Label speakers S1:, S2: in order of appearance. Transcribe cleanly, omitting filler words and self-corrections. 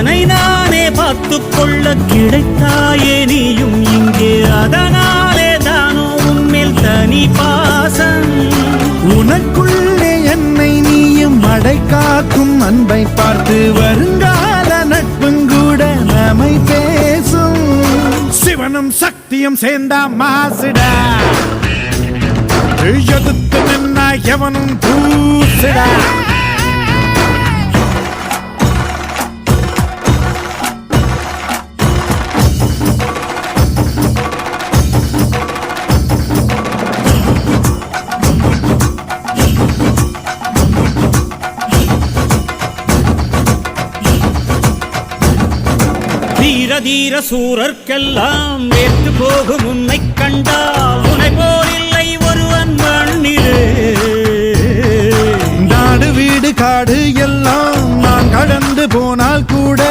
S1: நானே பார்த்துக் கொள்ள கிடைத்தாயே நீயும் இங்கே அதனாலே தானோ உன்மேல் தனி பாசம்
S2: உனக்குள்ளே என்னை நீயும் அடை காக்கும் அன்பை பார்த்து வருங்கால நட்புங்கூட நம்மை பேசும் சிவனும் சக்தியும் சேர்ந்தா மாசுடா எதிர்த்து நின்னா எவனும் பூசுடா
S1: தீர தீர சூரர்க்கெல்லாம் வேற்று போகும் உன்னை கண்டால் உன்னை போலில்லை ஒருவன் மண்ணிலே
S2: நாடு வீடு காடு எல்லாம் நான் கடந்து போனால் கூட